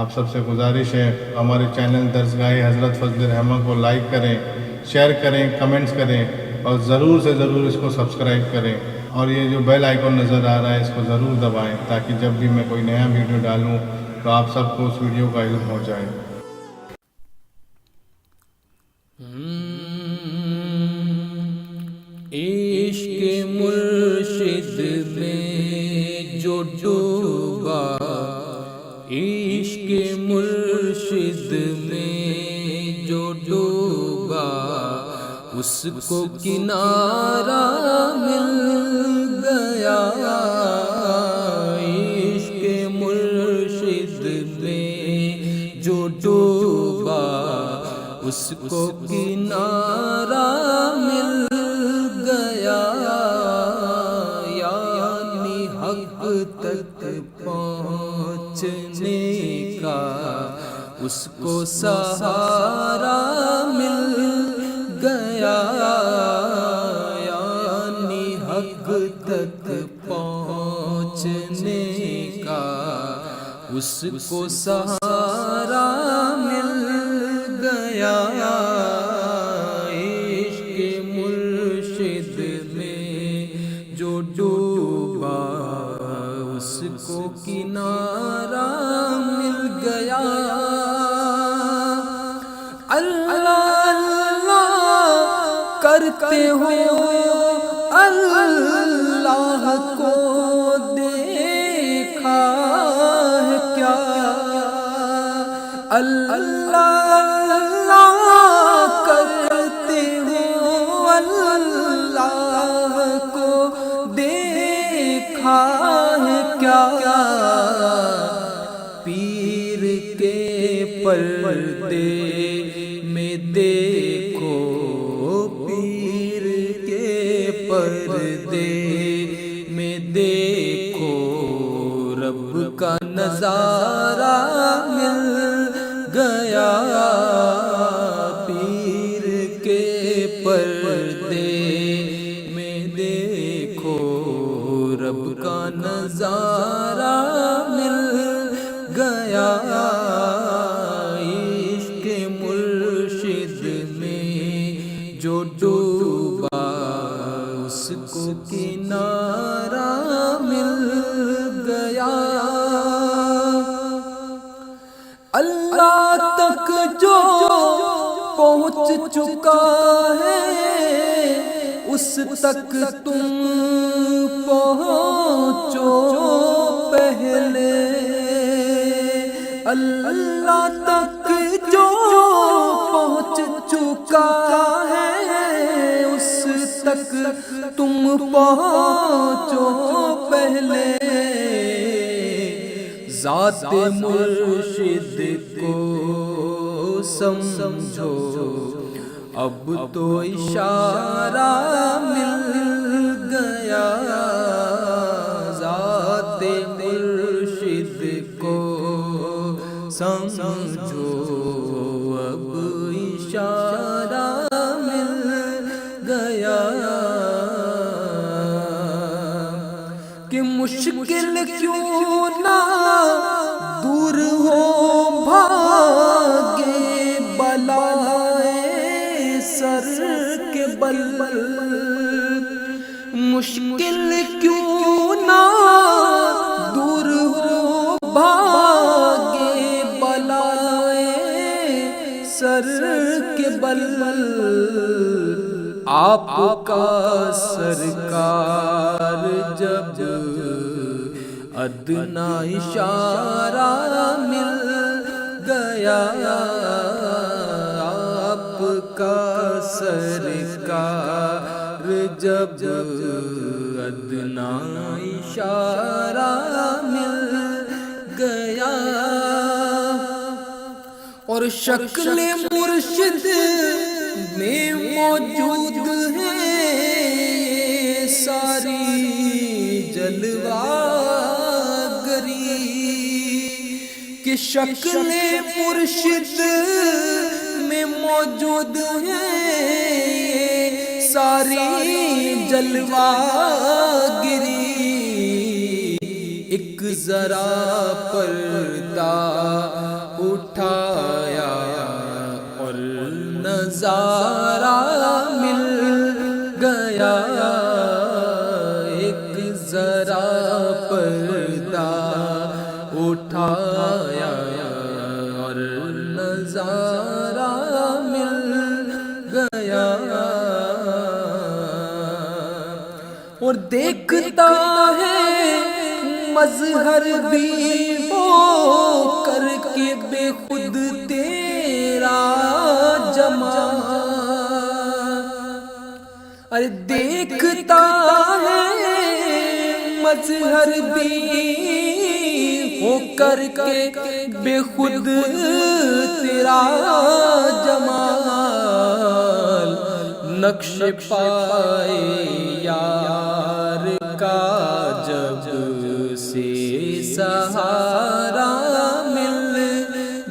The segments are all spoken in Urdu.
آپ سب سے گزارش ہے ہمارے چینل درسگاہ حضرت فضل الرحمن کو لائک کریں، شیئر کریں، کمنٹس کریں اور ضرور سے ضرور اس کو سبسکرائب کریں، اور یہ جو بیل آئیکن نظر آ رہا ہے اس کو ضرور دبائیں تاکہ جب بھی میں کوئی نیا ویڈیو ڈالوں تو آپ سب کو اس ویڈیو کا علم ہو جائے۔ عشق مرشد میں جو ڈوبا، عشق مرشد میں جو ڈوبا، اس کو کنارہ مل گیا۔ عشق مرشد میں جو ڈوبا، اس کو کنارہ مل گیا، یعنی حق تک پہنچنے کا اس کو سہارا مل گیا، یعنی حق تک پہنچنے کا اس کو سہارا مل گیا۔ عشق مرشد میں جو ڈوبا، اس کو کنارہ مل گیا۔ اللہ اللہ کرتے ہو اللہ کو دیکھا ہے کیا؟ اللہ اللہ کرتے ہو اللہ کو دیکھا ہے کیا؟ پیر کے پردے میں دیکھو، پیر کے پردے میں دیکھو، رب کا نظارہ مل گیا۔ پیر کے پردے میں دیکھو، رب کا نظارہ مل گیا۔ عشق مرشد میں جو ڈوبا، اس کو کنارہ مل گیا۔ اللہ تک جو پہنچ چکا ہے، اس تک تم پہنچو پہلے۔ اللہ تک جو پہنچ چکا ہے، اس تک تم پہنچو پہلے۔ ذات مرشد کو سمجھو، اب تو اشارہ مل گیا۔ ذات مرشد کو سمجھو، اب اشارہ مل گیا۔ کہ مشکل کیوں نہ دور ہو بھاگے بلائے سر کے بل، مشکل کیوں نہ دور ہو بھاگے بلائے سر کے بل، آپ کا سرکار جب ادنا اشارہ مل گیا، آپ کا سرکار جب ادنا اشارہ مل گیا۔ اور شکل مرشد میں موجود ہے ساری جلوہ گری، کہ شکل مرشد میں موجود ہے ساری جلوہ گری۔ ایک ذرا پردہ نظارہ مل گیا، ایک ذرا پردہ اٹھایا اور نظارہ مل گیا، اور دیکھتا ہے مظہر بھی وہ کر کے بے خود تیرا جمال، ارے دیکھتا ہے مظہر بھی وہ کر کے بے خود تیرا جمال، نقش پائے یار کا جب سے سہارا مل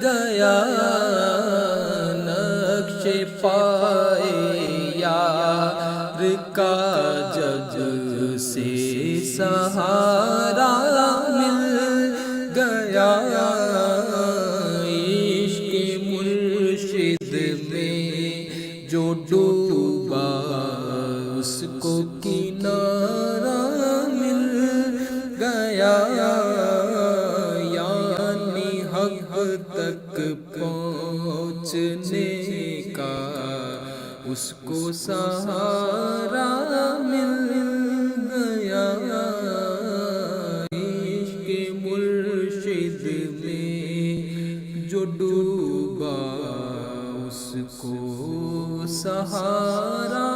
گیا، نقش پائے یار کا جب سے سہارا مل گیا، عشق مرشد میں جو ڈوبا اس کو کنارہ مل گیا، یعنی حق تک پہنچنے کا اس کو سہارا مل گیا، عشق مرشد میں جو ڈوبا اس کو سہارا